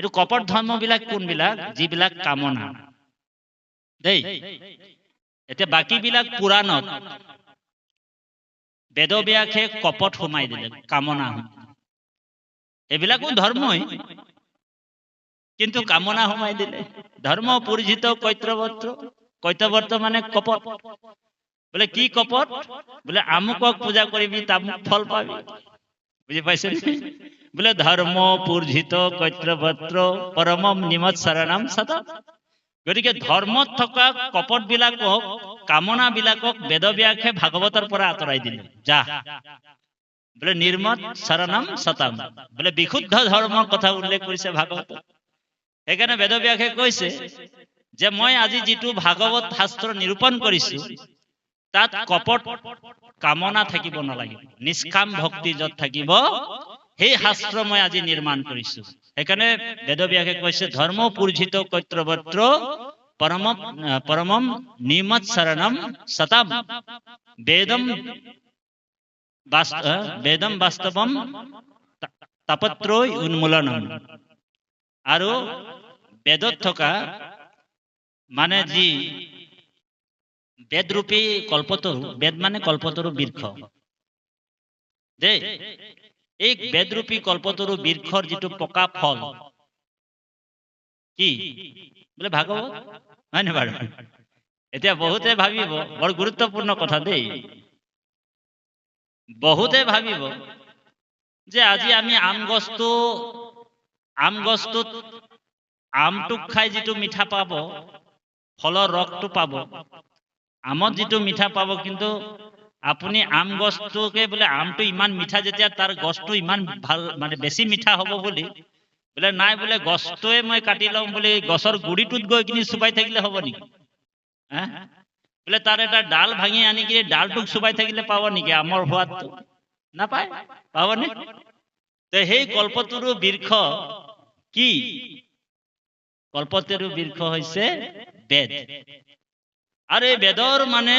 এইটো কপট ধৰ্মবিলাক কোনবিলাক যিবিলাক কামনা দেই এতিয়া বাকীবিলাক পুৰাণত বেদব্যাসে কপট সোমাই দিলে কামনা এইবিলাকো ধৰ্মই কিন্তু কামনা সোমাই দিলে ধৰ্ম পূৰ্জিত কৈতৱৰ্ত মানে কপট বোলে কি কপট বোলে আমুকক পূজা কৰিবি তামুক ফল পাবি বুজি পাইছে বোলে ধৰ্ম পূৰ্জিত কৈতৱৰ্ত পৰমম নিমত শৰণম সতম গতিকে ধৰ্মত থকা কপট বিলাকক কামনা বিলাকক বেদব্যাসে ভাগৱতৰ পৰা আঁতৰাই দিলে যা বোলে নিৰ্মত শৰণম সতম বোলে বিশুদ্ধ ধৰ্মৰ কথা উল্লেখ কৰিছে ভাগৱত সেইকাৰণে বেদব্যাসে কৈছে যে মই আজি যিটো ভাগৱত শাস্ত্ৰ নিৰূপণ কৰিছো তাত কপট কামনা থাকিব নালাগিব নিষ্কাম ভক্তি যত থাকিব সেই শাস্ত্ৰ মই আজি নিৰ্মাণ কৰিছো সেইকাৰণে বেদব্যাসে কৈছে ধৰ্ম পূৰ্জিত কৈতৱৰ্ত পৰমম নিমত শৰণম সতম বেদম বাস্তৱম তাপত্ৰয় উন্মূলনম আৰু বেদত থকা মানে যি বেদৰূপী কল্পতৰু বেদ মানে কল্পতৰু বৃক্ষ দেই এই বেদৰূপী কল্পতৰু বৃক্ষৰ যিটো পকা ফল কি বোলে ভাগৱত হয় নে বাৰু এতিয়া বহুতে ভাবিব বৰ গুৰুত্বপূৰ্ণ কথা দেই বহুতে ভাবিব যে আজি আমি আম গছটোত আমটোক খাই যিটো মিঠা পাব ফলৰ ৰসটো পাব আমত যিটো মিঠা পাব কিন্তু আপুনি আম গছটোকে বোলে আমটো ইমান মিঠা যেতিয়া তাৰ গছটো ইমান ভাল মানে বেছি মিঠা হ'ব বুলি বোলে নাই বোলে গছটোৱে মই কাটি লম বুলি গছৰ গুৰিটোত গৈ কিনি চুবাই থাকিলে হ'ব নেকি বোলে তাৰ এটা ডাল ভাঙি আনি কিনি ডালটোক চুবাই থাকিলে পাব নেকি আমৰ সোৱাদটো নাপায় পাবনে তো সেই কল্পতৰু বৃক্ষ কি কল্পতৰু বৃক্ষ হৈছে বেদ আৰু এই বেদৰ মানে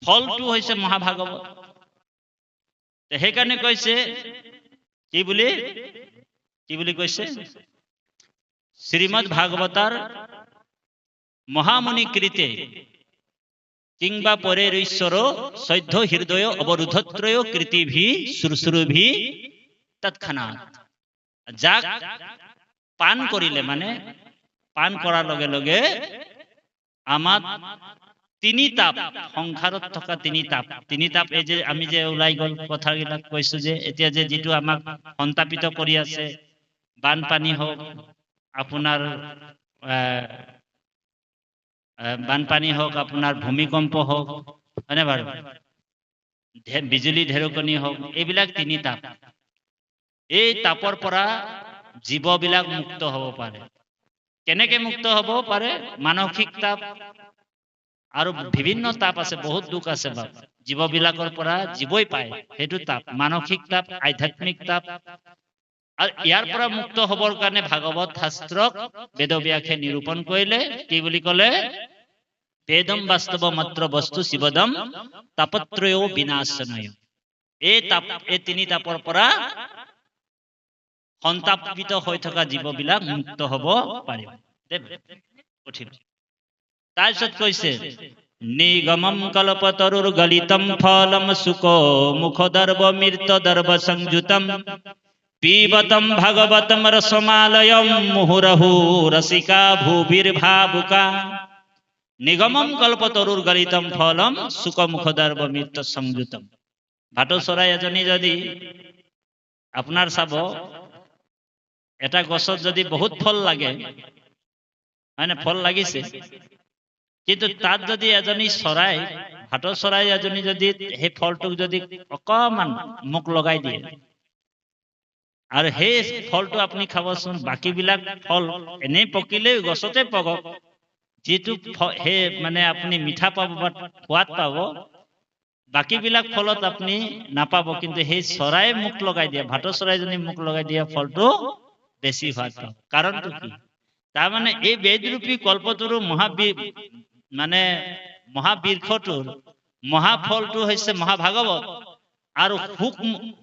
ফলটো হৈছে মহাভাগৱত সেইকাৰণে কৈছে কি বুলি কৈছে শ্ৰীমদ ভাগৱতৰ মহামুনি কৃতে কিংবা পরেশ্বর সৈধ্য হৃদয় অবরুদ্ধত্রয় কৃতিভি সুরসুরভি তৎক্ষণাৎ যাক পান করিলে মানে পান করার লগে লগে আমার তিনি তাপ সংসাৰত থকা তিনি তাপ এই যে আমি যে ওলাই গল কথাবিলাক কৈছো যে এতিয়া যে যিটো আমাক সন্তাপিত কৰি আছে বানপানী হোক আপোনাৰ বানপানী হোক আপোনাৰ ভূমিকম্প হোক হয়নে বাৰু বিজুলী ঢেৰেকনি হোক এইবিলাক তিনি তাপ এই তাপৰ পৰা জীৱবিলাক মুক্ত হ'ব পাৰে কেনেকে মুক্ত হ'ব পাৰে মানসিক তাপ আৰু বিভিন্ন তাপ আছে বহুত দুখ আছে বাপ জীৱবিলাকৰ পৰা জীৱই পায় সেইটো তাপ মানসিক তাপ আধ্যাত্মিক তাপ আৰু ইয়াৰ পৰা মুক্ত হ'বৰ কাৰণে ভাগৱত শাস্ত্ৰক বেদব্যাসে নিৰূপণ কৰিলে কি বুলি ক'লে বেদম বাস্তৱ মাত্ৰ বস্তু শিৱদম তাপত্ৰয়ো বিনাশনয় এই তিনি তাপৰ পৰা সন্তাপিত হৈ থকা জীৱবিলাক মুক্ত হ'ব পাৰিব তাৰপিছত কৈছে নিগমম কল্পতৰুৰ গলিতম ফলম সুক মুখদৰ্ভ মৃতদৰ্ভ সংযুতম পিবতম ভাগৱতম ৰসমালয়ম মুহুৰহু ৰসিকা ভূবিৰ্ভাবুকা নিগমম কল্পতৰুৰ গলিতম ফলম সুক মুখদৰ্ভ মৃত সংযুতম ভাটৌ চৰাই এজনী যদি আপোনাৰ চাব এটা গছত যদি বহুত ফল লাগে হয় না ফল লাগিছে কিন্তু তাত যদি এজনী চৰাই ভাটৌ চৰাই এজনী যদি সেই ফলটোক যদি অকমান মুখ লগাই দিয়ে আৰু সেই ফলটো আপুনি খাবচোন বাকীবিলাক ফল এনেই পকিলে গছতে পকক যেটো হে মানে আপুনি মিঠা পাব বা সোৱাদ পাব বাকীবিলাক ফলত আপুনি নাপাব কিন্তু সেই চৰাই মুখ লগাই দিয়ে ভাটৌ চৰাইজনী মুখ লগাই দিয়া ফলটো বেছি সোৱাদ পাব কাৰণটো কি তাৰ মানে এই বেদৰূপী কল্পতৰু মানে মহাবৃক্ষটোৰ মহাফলটো হৈছে মহাভাগৱত আৰু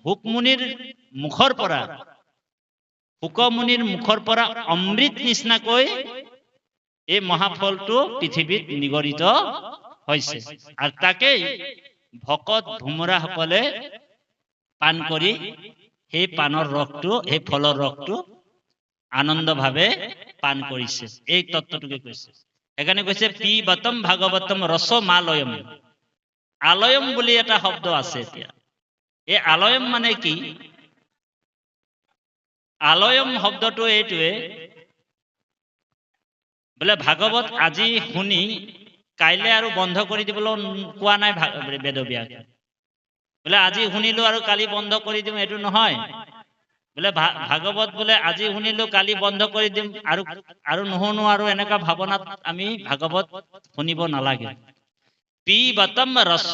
হুকমুনিৰ মুখৰ পৰা শুকমুনিৰ মুখৰ পৰা অমৃত নিচিনাকৈ এই মহাফলটো পৃথিৱীত নিগৰিত হৈছে আৰু তাকেই ভকত ভোমোৰাসকলে পান কৰি সেই পানৰ ৰসটো সেই ফলৰ ৰসটো আনন্দভাৱে পান কৰিছে এই তত্ত্বটোকে কৈছে এখানে কৈছে পিবতম ভাগৱতম ৰসমালয়ম আলয়ম বুলি এটা শব্দ আছে এতিয়া এই আলয়ম মানে কি আলয়ম শব্দটো এইটোৱে বোলে ভাগৱত আজি শুনি কাইলে আৰু বন্ধ কৰি দিবলৈ কোৱা নাই বেদব্যাস বোলে আজি শুনিলো আৰু কালি বন্ধ কৰি দিম এইটো নহয় বোলে ভাগৱত বোলে আজি শুনিলো কালি বন্ধ কৰি দিম আৰু নুশুনো আৰু এনেকা ভাৱনাত আমি ভাগৱত শুনিব নালাগে পিবতম ৰস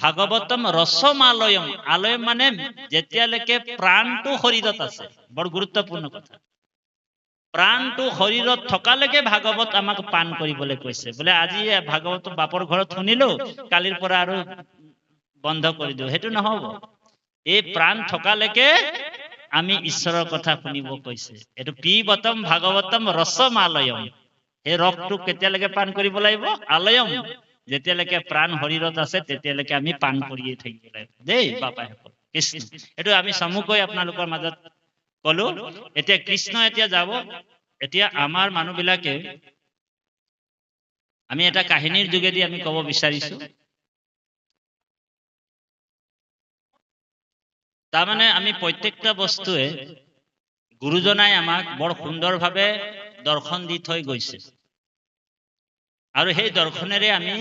ভাগৱতম ৰসমালয়ম আলয়ম মানে যেতিয়ালৈকে প্ৰাণটো শৰীৰত আছে বৰ গুৰুত্বপূৰ্ণ কথা প্ৰাণটো শৰীৰত থকালৈকে ভাগৱত আমাক পান কৰিবলৈ কৈছে বোলে আজি ভাগৱত বাপৰ ঘৰত শুনিলো কালিৰ পৰা আৰু বন্ধ কৰি দিও সেইটো নহব এই প্ৰাণ থকালৈকে আমি ঈশ্বৰৰ কথা শুনিব কৈছে এইটো পিবতম ভাগৱতম ৰসমালয়ম এই ৰসটো কেতিয়ালৈকে পান কৰিব লাগিব আলয়ম যেতিয়ালৈকে প্ৰাণ শৰীৰত আছে তেতিয়ালৈকে আমি পান কৰিয়ে থাকিব লাগিব দেই বাপাই কৃষ্ণ এইটো আমি চমুকৈ আপোনালোকৰ মাজত কলো এতিয়া কৃষ্ণ এতিয়া যাব এতিয়া আমাৰ মানুহবিলাকে আমি এটা কাহিনীৰ যোগেদি আমি কব বিচাৰিছো তাৰমানে আমি প্ৰত্যেকটা বস্তুৱে গুৰুজনাই আমাক বৰ সুন্দৰভাৱে দৰ্শন দি থৈ গৈছে আৰু সেই দৰ্শনেৰে আমি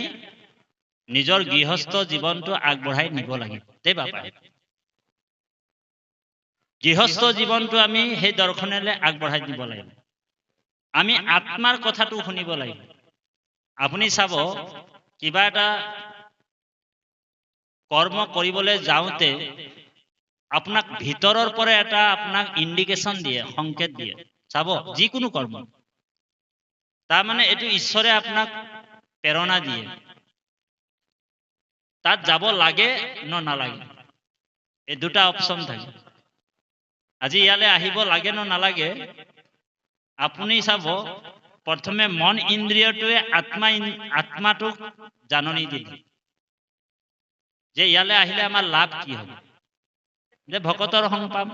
নিজৰ গৃহস্থ জীৱনটো আগবঢ়াই নিব লাগিব দেই বাপা গৃহস্থ জীৱনটো আমি সেই দৰ্শনেৰে আগবঢ়াই দিব লাগিব আমি আত্মাৰ কথাটো শুনিব লাগিব আপুনি চাব কিবা এটা কৰ্ম কৰিবলৈ যাওঁতে আপোনাক ভিতৰৰ পৰা এটা আপোনাক ইণ্ডিকেশ্যন দিয়ে সংকেত দিয়ে চাব যিকোনো কৰ্ম তাৰমানে এইটো ঈশ্বৰে আপোনাক প্ৰেৰণা দিয়ে তাত যাব লাগে ন নালাগে এই দুটা অপচন থাকে আজি ইয়ালে আহিব লাগে ন নালাগে আপুনি চাব প্ৰথমে মন ইন্দ্ৰিয়টোৱে আত্মাটোক জাননী দিলে যে ইয়ালে আহিলে আমাৰ লাভ কি হ'ব যে ভকতৰ সং পাম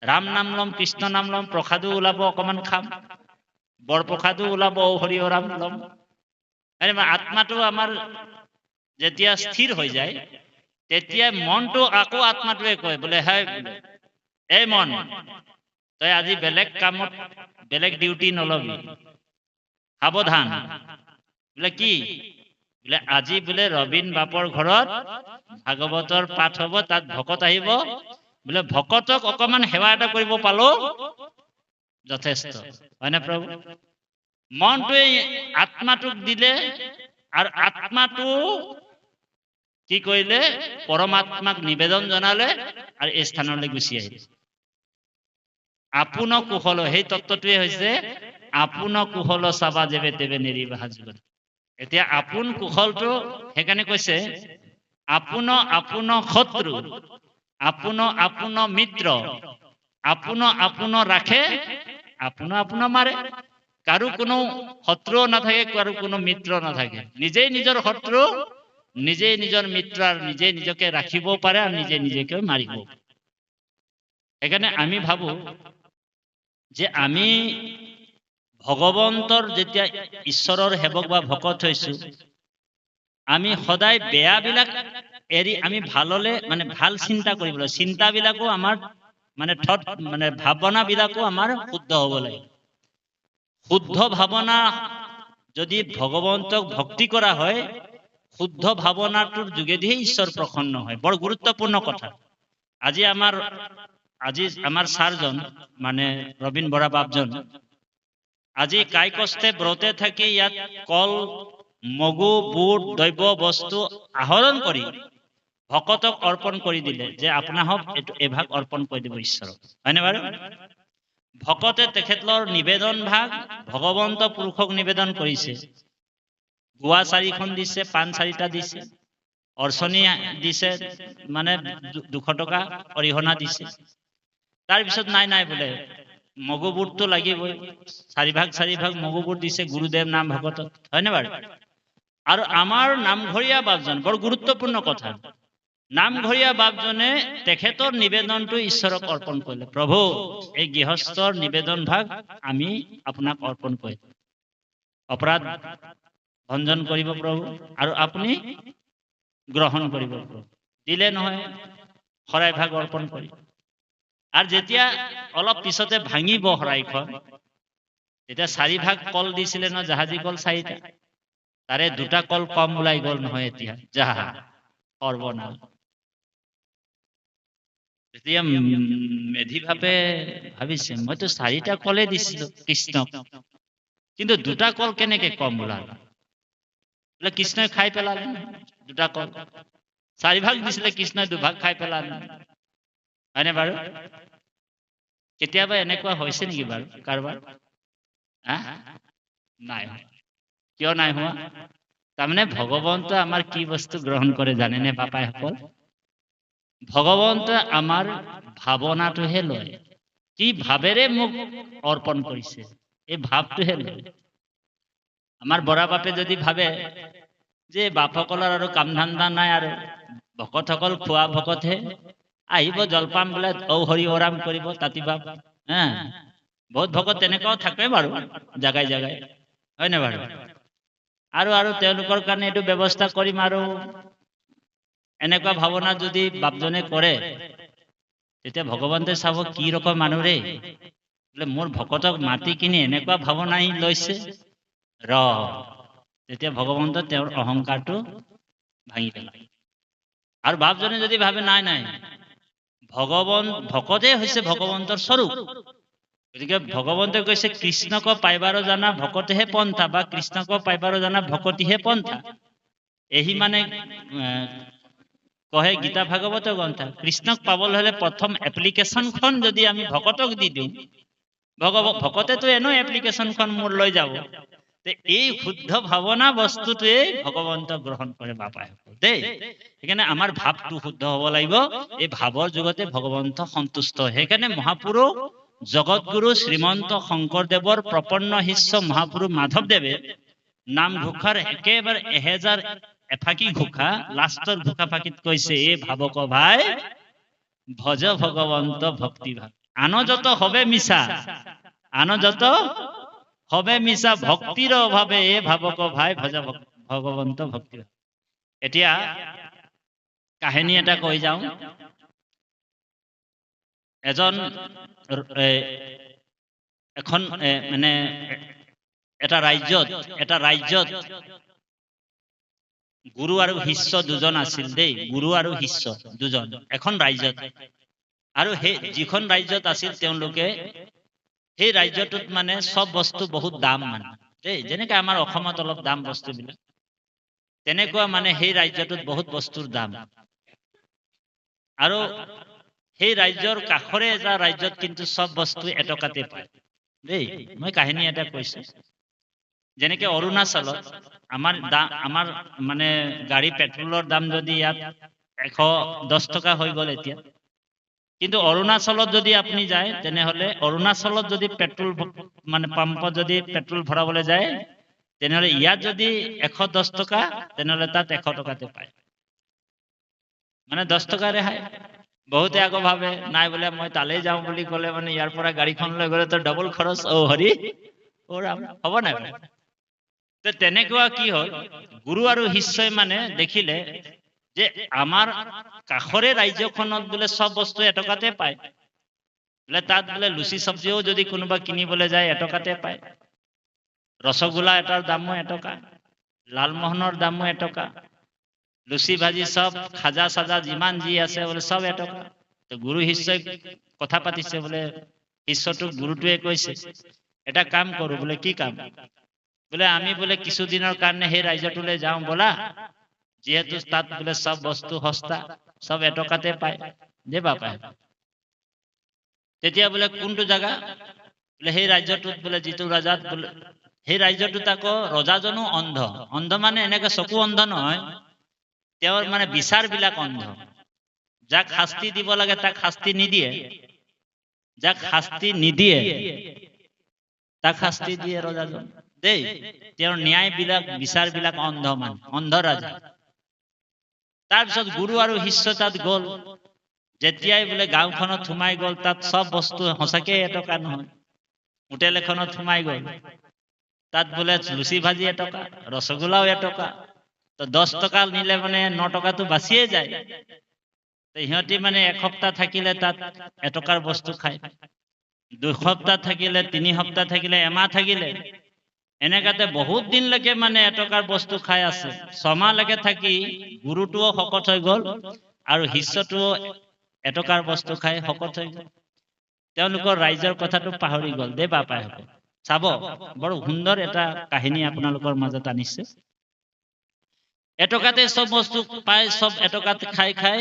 ৰাম নাম লম কৃষ্ণ নাম লম প্ৰসাদো ওলাব অকমান খাম বৰপ্ৰসাদো ওলাব হৰি ৰাম লম আত্মাটো আমাৰ যেতিয়া স্থিৰ হৈ যায় তেতিয়া মনটো আকৌ আত্মাটোৱে কয় বোলে হে এই মন তই আজি বেলেগ কামত বেলেগ ডিউটি নলবি সাৱধান বোলে কি বোলে আজি বোলে ৰবীন বাপৰ ঘৰত ভাগৱতৰ পাঠ হব তাত ভকত আহিব বোলে ভকতক অকমান সেৱা এটা কৰিব পালো যথেষ্ট হয়নে প্ৰভু মনটোৱে আত্মাটোক দিলে আৰু আত্মাটো কি কৰিলে পৰমাত্মাক নিবেদন জনালে আৰু এই স্থানলৈ গুচি আহিলে আপোন কুশল সেই তত্ত্বটোৱে হৈছে আপোন কুশল চাবা যেবে তেবে নেৰিবা যুগত এতিয়া আপোন কুশলটো সেইকাৰণে কৈছে আপোন আপোন শত্ৰু আপোন আপোন মিত্ৰ আপোন আপোন ৰাখে আপোন আপোন মাৰে কাৰো কোনো শত্ৰুও নাথাকে কাৰো কোনো মিত্ৰ নাথাকে নিজেই নিজৰ শত্ৰু নিজেই নিজৰ মিত্ৰ আৰু নিজে নিজকে ৰাখিব পাৰে আৰু নিজে নিজকে মাৰিব সেইকাৰণে আমি ভাবো যে আমি ভগৱন্তৰ যেতিয়া ঈশ্বৰৰ সেৱক বা ভকত হৈছো আমি সদায় বেয়াবিলাক এৰি আমি ভাললে মানে ভাল চিন্তা কৰিব লাগে চিন্তাবিলাকো আমাৰ মানে মানে ভাৱনাবিলাকো আমাৰ শুদ্ধ হ'ব লাগে শুদ্ধ ভাৱনা যদি ভগৱন্তক ভক্তি কৰা হয় শুদ্ধ ভাৱনাটোৰ যোগেদিহে ঈশ্বৰ প্ৰসন্ন হয় বৰ গুৰুত্বপূৰ্ণ কথা আজি আমাৰ ছাৰজন মানে ৰবীন বৰা বাপজন আজি কাই কষ্টে ব্ৰতে থাকি ইয়াত কল মগু বুট দ্ৰব্য বস্তু আহৰণ কৰি ভকতক অৰ্পণ কৰি দিলে যে আপোনাক এইটো এভাগ অৰ্পণ কৰি দিব ঈশ্বৰক হয়নে বাৰু ভকতে তেখেতৰ নিবেদন ভাগ ভগৱন্ত পুৰুষক নিবেদন কৰিছে গুৱা 4খন দিছে পাণ 4টা দিছে অৰ্চনী দিছে মানে 200 টকা অৰিহণা দিছে তাৰ পিছত নাই বোলে মগুবোৰটো লাগিবই, 4 ভাগ মগুবোৰ দিছে গুৰুদেৱ নাম ভকতত, হয়নে বাৰু? আৰু আমাৰ নামঘৰীয়া বাপজন, বৰ গুৰুত্বপূৰ্ণ কথা, নামঘৰীয়া বাপজনে তেখেতৰ নিবেদনটো ঈশ্বৰক অৰ্পণ কৰিলে। প্ৰভু, এই গৃহস্থৰ নিবেদন ভাগ আমি আপোনাক অৰ্পণ কৰিম, অপৰাধ ভঞ্জন কৰিব প্ৰভু, আৰু আপুনি গ্ৰহণ কৰিব প্ৰভু। দিলে নহয় শৰাই ভাগ অৰ্পণ কৰি। আৰু যেতিয়া অলপ পিছতে ভাঙিব শৰাইখন, তেতিয়া 4 ভাগ কল দিছিলে ন, জাহাজী কল 4টা, তাৰে 2টা কল কম ওলাই গ'ল নহয়। এতিয়া যাহা সৰ্বনাশ। তেতিয়া মেধি ভাবিছে, মইতো 4টা কলে দিছিলো কৃষ্ণক, কিন্তু 2টা কল কেনেকে কম ওলাল? বোলে কৃষ্ণই খাই পেলালে 2টা কল। 4 ভাগ দিছিলে, কৃষ্ণই 2 ভাগ খাই পেলালে, হয়নে বাৰু? কেতিয়াবা এনেকুৱা হৈছে নেকি বাৰু কাৰোবাৰ? নাই। কিয় নাই হোৱা? তাৰমানে ভগৱন্ত আমাৰ কি বস্তু গ্ৰহণ কৰে জানেনে বাপাইসকল? ভগৱন্ত আমাৰ ভাৱনাটোহে লয়, কি ভাৱেৰে মোক অৰ্পণ কৰিছে এই ভাৱটোহে লয়। আমাৰ বৰা বাপে যদি ভাবে যে বাপসকলৰ আৰু কাম ধান্দা নাই, আৰু ভকতসকল খোৱা ভকতহে, আহিব জলপান বোলে ঔ হৰি ওৰাম কৰিব, তাতি বাপ, বহুত ভকত তেনেকুৱাও থাকে বাৰু জাগাই জাগাই, হয়নে বাৰু? আৰু তেওঁলোকৰ কাৰণে এইটো ব্যৱস্থা কৰিম, আৰু এনেকুৱা ভাৱনা যদি বাপজনে কৰে, তেতিয়া ভগৱন্তে চাব কি ৰকম মানুহ ৰে, বোলে মোৰ ভকতক মাতি কিনি এনেকুৱা ভাৱনাই লৈছে, তেতিয়া ভগৱন্ত তেওঁৰ অহংকাৰটো ভাঙি পেলায়। আৰু বাপজনে যদি ভাবে নাই নাই, ভকতে হৈছে ভগৱন্তৰ স্বৰূপ, গতিকে ভগৱন্তে কৈছে কৃষ্ণক পাইবাৰ জানা ভকতেহে পন্থা, বা কৃষ্ণক পাইবাৰ জানা ভকতিহে পন্থা। এই মানে কহে গীতা ভাগৱত গ্ৰন্থ, কৃষ্ণক পাবলৈ হলে প্ৰথম এপ্লিকেশ্যনখন যদি আমি ভকতক দি দিওঁ, ভকতেতো এনেও এপ্লিকেশ্যনখন মোৰ লৈ যাব, এই শুদ্ধ ভাৱনা বস্তুটোৱে ভগৱন্ত গ্ৰহণ কৰে বাপাই দেই। সেইকাৰণে আমাৰ ভাৱটো শুদ্ধ হব লাগিব, এই ভাৱৰ যুগতে ভগৱন্ত সন্তুষ্ট। সেইকাৰণে মহাপুৰুষ জগতগুৰু শ্ৰীমন্ত শংকৰদেৱৰ প্ৰপন্ন শিষ্য মহাপুৰুষ মাধৱদেৱে নামঘোষাৰ একেবাৰে 1000 এফাকি ঘোষা, লাষ্টৰ ঘোষা ফাঁকিত কৈছে, এ ভাৱক ভাই ভজ ভগৱন্ত ভক্তি ভাৱ, আন যত হবে মিছা, আন যত হবে মিছা, ভক্তিৰ অভাৱে এ ভাৱক ভাই ভজ ভগৱন্ত ভক্তি ভাৱ। এতিয়া কাহিনী এটা কৈ যাওঁ। এজন এখন মানে এটা ৰাজ্যত গুৰু আৰু শিষ্য দুজন আছিল দেই, গুৰু আৰু শিষ্য দুজন এখন ৰাজ্যত। আৰু সেই যিখন ৰাজ্যত আছিল, তেওঁলোকে সেই ৰাজ্যটোত মানে সব বস্তু বহুত দাম, মানে দেই, যেনেকে আমাৰ অসমত অলপ দাম বস্তুবিলাক, তেনেকুৱা মানে সেই ৰাজ্যটোত বহুত বস্তুৰ দাম। আৰু সেই ৰাজ্যৰ কাষৰে এটা ৰাজ্যত কিন্তু সব বস্তু এটকাতে পায় দেই। মই কাহিনী এটা কৈছো, যেনেকে অৰুণাচলত আমাৰ মানে গাড়ী পেট্ৰলৰ দাম যদি ইয়াত 110 টকা হৈ গ'ল এতিয়া, কিন্তু অৰুণাচলত যদি আপুনি যায়, তেনেহলে অৰুণাচলত যদি পেট্ৰল মানে পাম্পত যদি পেট্ৰল ভৰাবলৈ যায়, তেনেহলে ইয়াত যদি 110 টকা, তেনেহলে তাত 100 টকাতে পায়, মানে 10 টকা ৰেহাই। বহুতে আকৌ ভাবে নাই বোলে মই তালৈ যাওঁ বুলি ক'লে মানে ইয়াৰ পৰা গাড়ীখন লৈ গ'লে তো ডবল খৰচ, হৰি হ'ব নাই? তেনেকুৱা কি হ'ল, গুৰু আৰু শিষ্যই মানে দেখিলে যে আমাৰ কাষৰে ৰাজ্যখনত বোলে সব বস্তু এটকাতে পায়, বোলে তাত বোলে লুচি চব্জিও যদি কোনোবা কিনিবলৈ যায় এটকাতে পায়, ৰসগোল্লা এটাৰ দামো এটকা, লালমোহনৰ দামো এটকা, লুচি ভাজি সব খাজা চাজা যিমান যি আছে বোলে সব এটকা। তো গুৰু শিষ্যই কথা পাতিছে, বোলে শিষ্যটোক গুৰুটোৱে কৈছে এটা কাম কৰো, বোলে কি কাম? বোলে আমি বোলে কিছুদিনৰ কাৰণে সেই ৰাজ্যটোলৈ যাওঁ বলা, যিহেতু তাত বোলে সব বস্তু সস্তা, সব এটকাতে পায় দে বাপাই। তেতিয়া বোলে কোনটো জাগা? বোলে সেই ৰাজ্যটোত বোলে যিটো ৰজাত বোলে, সেই ৰাজ্যটোত আকৌ ৰজাজনো অন্ধ। অন্ধ মানে এনেকে চকু অন্ধ নহয়, তেওঁৰ মানে বিচাৰ বিলাক অন্ধ। যাক শাস্তি দিব লাগে তাক শাস্তি নিদিয়ে, যাক শাস্তি নিদিয়ে তাক শাস্তি দিয়ে ৰজাজন দেই। তেওঁৰ ন্যায়বিলাক বিচাৰবিলাক অন্ধ ৰাজা। তাৰপিছত গুৰু আৰু শিষ্য তাত গ'ল। যেতিয়াই বোলে গাঁওখনত সোমাই গ'ল, তাত চব বস্তু সঁচাকে এটকা নহয়। হোটেল এখনত সোমাই গ'ল, তাত বোলে লুচি ভাজি এটকা, ৰসগোল্লাও এটকা। তো 10 টকা নিলে মানে 9 টকাটো বাচিয়ে যায়। সিহঁতি মানে এসপ্তাহ থাকিলে তাত এটকাৰ বস্তু খায়, 2 সপ্তাহ থাকিলে, 3 সপ্তাহ থাকিলে, এমাহ থাকিলে, এনেকাতে বহুত দিনলৈকে মানে এটকাৰ বস্তু খাই আছে। 6 মাহলৈকে থাকি গুৰুটোও শকত হৈ গ'ল আৰু শিষ্যটোও এটকাৰ বস্তু খাই শকত হৈ গ'ল। তেওঁলোকৰ ৰাইজৰ কথাটো পাহৰি গ'ল দেই বাপাইহঁতে। চাব, বৰ সুন্দৰ এটা কাহিনী আপোনালোকৰ মাজত আনিছে। এটকাতে চব বস্তু পাই, চব এটকাত খাই খাই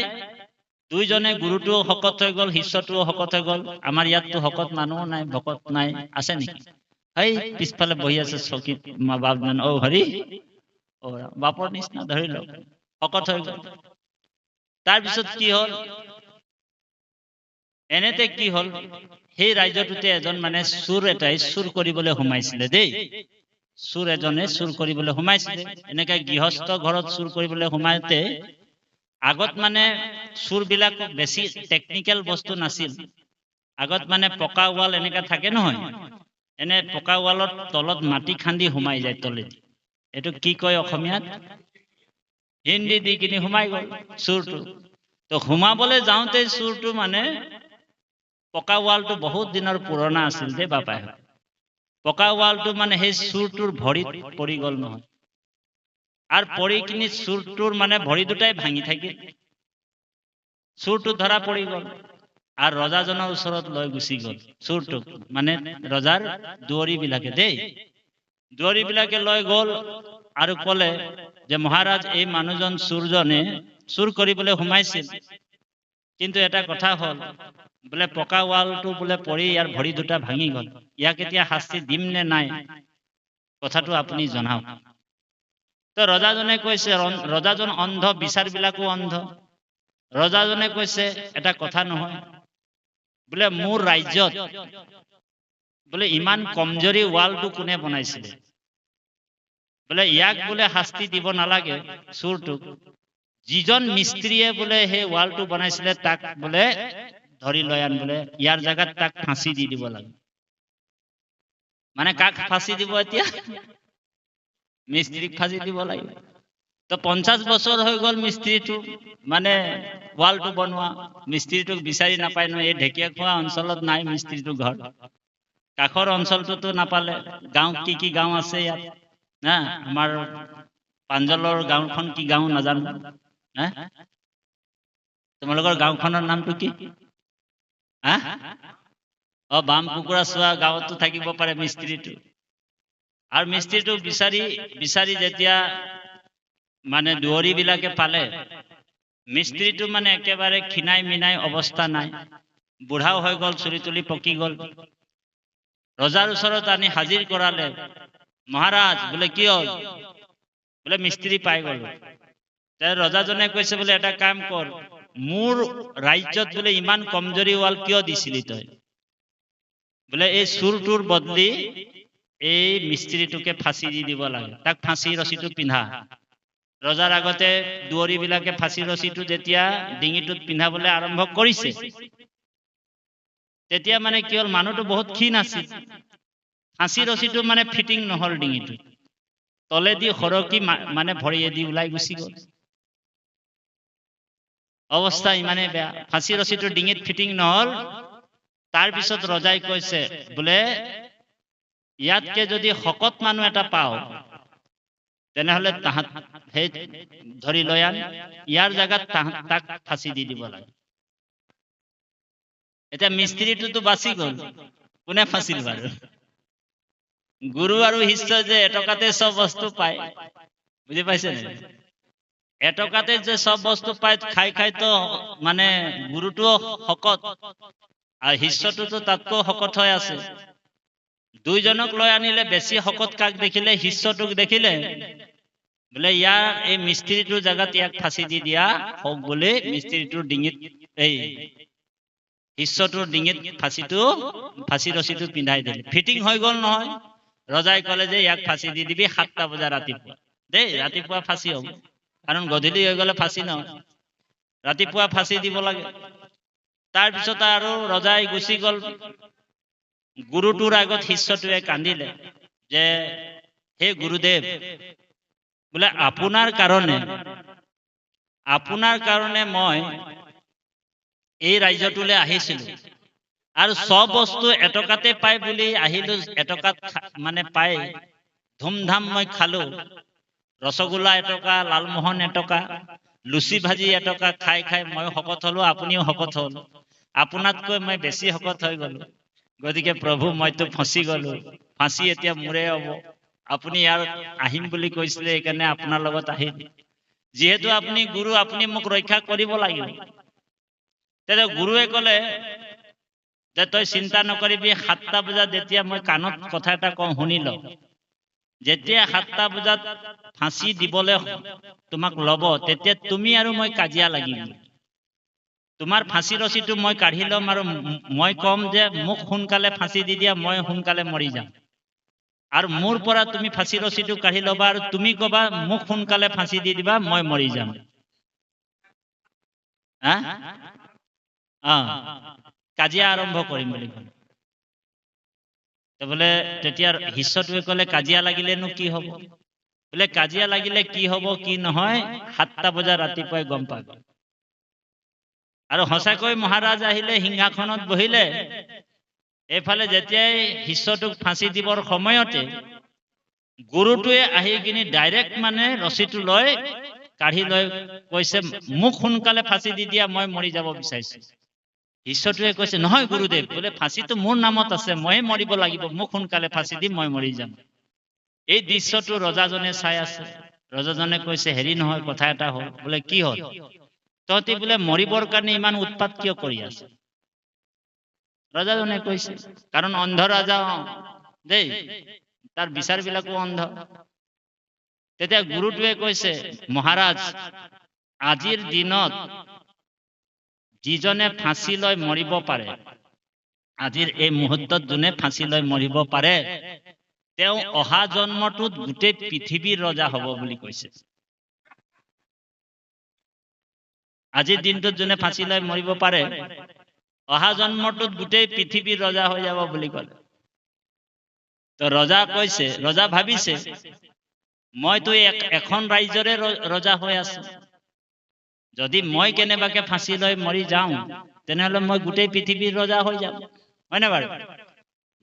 দুইজনে, গুৰুটোও শকত হৈ গ'ল, শিষ্যটোও শকত হৈ গ'ল। আমাৰ ইয়াততো শকত মানুহ নাই, ভকত নাই, আছে নেকি? এই পিছফালে বহি আছে চকীত বাপজন, অ হৰি, বাপৰ নিচিনা ধৰি লওক, শকত হৈ গ'ল। তাৰপিছত কি হ'ল, এনেতে কি হ'ল, সেই ৰাজ্যটোতে এজন মানে চুৰ এটাই চুৰ কৰিবলৈ সোমাইছিলে দেই। চুৰ এজনে চুৰ কৰিবলৈ সোমাইছিলে। এনেকে গৃহস্থ ঘৰত চুৰ কৰিবলৈ সোমাইতে আগত মানে চুৰবিলাক বেছি টেকনিকেল বস্তু নাছিল। আগত মানে পকা ৱাল এনেকা থাকে নহয়, এনে পকা ৱালত তলত মাটি খান্দি সোমাই যায় তলেদি। এইটো কি কয় অসমীয়াত? হিন্দী দি কিনি সোমাই গ'ল চুৰটো। তো সোমাবলৈ যাওঁতে চুৰটো মানে, পকা ৱালটো বহুত দিনৰ পুৰণা আছিল দেই বাপাই। পকা ৱালটো মানে সেই চুৰটোৰ ভৰিত পৰি গ'ল নহয়, আৰু পৰি কিনি চুৰটোৰ মানে ভৰি দুটাই ভাঙি থাকিল। চুৰটো ধৰা পৰি গ'ল আৰু ৰজাজনৰ ওচৰত লৈ গুচি গ'ল চুৰটোক, মানে ৰজাৰ দুৱৰী বিলাকে দেই। দুৱৰী বিলাকে লৈ গ'ল আৰু ক'লে যে মহাৰাজ, এই মানুহজন চুৰজনে চুৰ কৰিবলৈ সোমাইছিল, কিন্তু এটা কথা হ'ল বোলে পকা ৱালটো বোলে পৰি ইয়াৰ ভৰি দুটা ভাঙি গ'ল। ইয়াক এতিয়া শাস্তি দিম নে নাই, কথাটো আপুনি জনাওক। তো ৰজাজনে কৈছে, ৰজাজন অন্ধ, বিচাৰবিলাকো অন্ধ। ৰজাজনে কৈছে এটা কথা নহয়, বোলে মোৰ ৰাজ্যত বোলে ইমান কমজোৰি ৱালটো কোনে বনাইছিলে? বোলে ইয়াক বোলে শাস্তি দিব নালাগে চুৰটোক, যিজন মিস্ত্ৰীয়ে বোলে সেই ৱালটো বনাইছিলে তাক বোলে ধৰি লৈ আন, বোলে ইয়াৰ জাগাত তাক ফাঁচি দি দিব লাগে। মানে কাক ফাঁচি দিব এতিয়া? মিস্ত্ৰীক ফাঁচি দিব লাগে। তো 50 বছৰ হৈ গ'ল মিস্ত্ৰীটো, মানে ৱালটো বনোৱা। মিস্ত্ৰীটোক বিচাৰি নাপায় নহয়, এই ঢেকীয়াখোৱা অঞ্চলত নাই মিস্ত্ৰীটো ঘৰ। কাষৰ অঞ্চলটোতো নাপালে। গাঁও কি গাঁও আছে ইয়াত, হা, আমাৰ পাঞ্জলৰ গাঁওখন কি গাঁও নাজানো, হা? তোমালোকৰ গাঁওখনৰ নামটো কি? হা? বাম কুকুৰা চোৱা গাঁৱতো থাকিব পাৰে মিস্ত্ৰীটো। আৰু মিস্ত্ৰীটো বিচাৰি যেতিয়া মানে দুৱৰী বিলাকে পালে, মিস্ত্ৰীটো মানে একেবাৰে খিনাই মিনাই অৱস্থা নাই, বুঢ়াও হৈ গ'ল, চুলি তুলি পকি গ'ল। ৰজাৰ ওচৰত আনি হাজিৰ কৰালে। মহাৰাজ, বোলে কি হ'ল? বোলে মিস্ত্ৰী পাই গ'ল। ৰজাজনে কৈছে বোলে এটা কাম কৰ, মোৰ ৰাজ্যত বোলে ইমান কমজোৰি ৱাল কিয় দিছিলি তই? বোলে এই চুৰটোৰ বদলি এই মিস্ত্ৰীটোকে ফাঁচি দি দিব লাগে, তাক ফাঁচি ৰছীটো পিন্ধা। ৰজাৰ আগতে দুৱৰী বিলাকে ফাঁচি ৰছীটো যেতিয়া ডিঙিটোত পিন্ধাবলৈ আৰম্ভ কৰিছে, তেতিয়া মানে কি হ'ল, মানুহটো বহুত ক্ষীণ আছিল। ফাঁচি ৰছীটো মানে ফিটিং নহল ডিঙিটো, তলেদি সৰকি মানে ভৰিয়েদি ওলাই গুচি গ'ল। অৱস্থা ইমানে বেয়া, ফাঁচি ৰছীটো ডিঙিত ফিটিং নহল। তাৰপিছত ৰজাই কৈছে বোলে ইয়াতকে যদি শকত মানুহ এটা পাও, তেনেহলে তাহাঁত সেই ধৰি লৈ আন, ইয়াৰ জাগাত তাক ফাঁচি দি দিব লাগে। এতিয়া মিস্ত্ৰীটোতো বাচি গ'ল, কোনে ফাঁচিল বাৰু? গুৰু আৰু শিষ্য যে এটকাতে চব বস্তু পায়, বুজি পাইছে নে? এটকাতে যে সব বস্তু পায়, খাই খাই তো মানে গুৰুটোও শকত আৰু শিষ্যটোতো তাতকৈ শকত হৈ আছে। দুইজনক লৈ আনিলে, বেছি শকত কাক দেখিলে? শিষ্যটোক দেখিলে। বোলে ইয়াৰ এই মিস্ত্ৰীটোৰ জাগাত ইয়াক ফাঁচি দি দিয়া হওক বুলি মিস্ত্ৰীটোৰ ডিঙিত এই শিষ্যটোৰ ডিঙিত ফাঁচি ৰছীটো পিন্ধাই দিলে। ফিটিং হৈ গ'ল নহয়। ৰজাই ক'লে যে ইয়াক ফাঁচি দি দিবি 7টা বজা ৰাতিপুৱা দেই, ৰাতিপুৱা ফাঁচি হ'ব, কাৰণ গধূলি হৈ গ'লে ফাঁচি নহয়, ৰাতিপুৱা ফাঁচি দিব লাগে। তাৰপিছত আৰু ৰজাই গুচি গ'ল। গুৰুটোৰ আগত শিষ্যটোৱে কান্দিলে যে হে গুৰুদেৱ, বোলে আপোনাৰ কাৰণে মই এই ৰাজ্যটোলৈ আহিছিলো, আৰু চব বস্তু এটকাতে পাই বুলি আহিলো, এটকাত মানে পাই ধুমধাম মই খালো। ৰসগোল্লা এটকা, লালমোহন এটকা, লুচি ভাজি এটকা খাই খাই মই শকত হলো, আপুনিও শকত হল, আপোনাতকৈ মই বেছি শকত হৈ গলো। গতিকে প্ৰভু, মইতো ফচি গলো, ফাঁচি এতিয়া মোৰে হ'ব। আপুনি ইয়াৰ আহিম বুলি কৈছিলে, সেইকাৰণে আপোনাৰ লগত আহিলো। যিহেতু আপুনি গুৰু, আপুনি মোক ৰক্ষা কৰিব লাগিব। তেতিয়া গুৰুৱে ক'লে যে তই চিন্তা নকৰিবি, 7টা বজাত যেতিয়া মই কাণত কথা এটা কওঁ শুনি ল। যেতিয়া 7টা বজাত ফাঁচি দিবলৈ তোমাক ল'ব, তেতিয়া তুমি আৰু মই কাজিয়া লাগিম। তোমাৰ ফাঁচি ৰছীটো মই কাঢ়ি ল'ম আৰু মই ক'ম যে মোক সোনকালে ফাঁচি দি দিয়া, মই সোনকালে মৰি যাম। আৰু মোৰ পৰা তুমি ফাঁচি ৰছীটো কাঢ়ি ল'বা আৰু তুমি ক'বা মোক সোনকালে ফাঁচি দি দিবা, মই মৰি যাম। কাজিয়া আৰম্ভ কৰিম বুলি ক'লে। বোলে তেতিয়া শিষ্যটোৱে ক'লে কাজিয়া লাগিলেনো কি হ'ব? বোলে কাজিয়া লাগিলে কি হ'ব কি নহয় 7টা বজা ৰাতিপুৱাই গম পাব। আৰু সঁচাকৈ মহাৰাজ আহিলে, সিংহাসনত বহিলে। এইফালে যেতিয়াই শিষ্যটোক ফাঁচি দিবৰ সময়তে গুৰুটোৱে আহি কিনি ডাইৰেক্ট মানে ৰছীটো লৈ কাঢ়ি লৈ কৈছে মোক সোনকালে ফাঁচি দি দিয়া, মই মৰি যাব বিচাৰিছো। শিষ্যটোৱে কৈছে নহয় গুৰুদেৱ, বোলে ফাঁচিটো মোৰ নামত আছে, ময়ে মৰিব লাগিব, মোক সোনকালে ফাঁচি দি মই মৰি যাম। এই দৃশ্যটো ৰজাজনে চাই আছে। ৰজাজনে কৈছে হেৰি নহয়, কথা এটা হ'ল। বোলে কি হ'ল? তহঁতি বোলে মৰিবৰ কাৰণে ইমান উৎপাত কিয় কৰি আছে? ৰজাজনে কৈছে কাৰণ অন্ধ ৰজা দেই, তাৰ বিচাৰ বিলাকো অন্ধ। তেতিয়া গুৰুটোৱে কৈছে মহাৰাজ, আজিৰ দিনত যিজনে ফাঁচি লৈ মৰিব পাৰে, আজিৰ এই মুহূৰ্তত যোনে ফাঁচি লৈ মৰিব পাৰে, তেওঁ অহা জন্মটোত গোটেই পৃথিৱীৰ ৰজা হ'ব বুলি কৈছে। আজিৰ দিনটোত যোনে ফাঁচি লৈ মৰিব পাৰে, অহা জন্মটোত গোটেই পৃথিৱীৰ ৰজা হৈ যাব বুলি ক'লে। তো ৰজা কৈছে, ৰজা ভাবিছে মইতো এখন ৰাজ্যৰে ৰজা হৈ আছো, যদি মই কেনেবাকে ফাঁচি লৈ মৰি যাওঁ তেনেহলে মই গোটেই পৃথিৱীৰ ৰজা হৈ যাম, হয়নে বাৰু?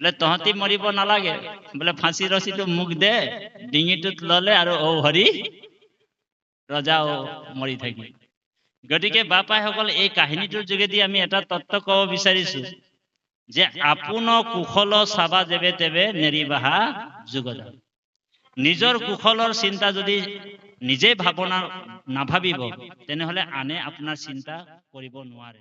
বোলে তহঁতি মৰিব নালাগে, বোলে ফাঁচি ৰছীটো মোক দে, ডিঙিটোত ললে আৰু ঔ হৰি ৰজাও মৰি থাকিল। গতিকে বাপাইসকল, এই কাহিনীটোৰ যোগেদি আমি এটা তত্ত্ব ক'ব বিচাৰিছো যে আপোন কুশল চাবা যেবে তেবে নেৰিবাহা যুগত। নিজৰ কুশলৰ চিন্তা যদি নিজে নাভাবিব, তেনেহলে আনে আপোনাৰ চিন্তা কৰিব নোৱাৰে।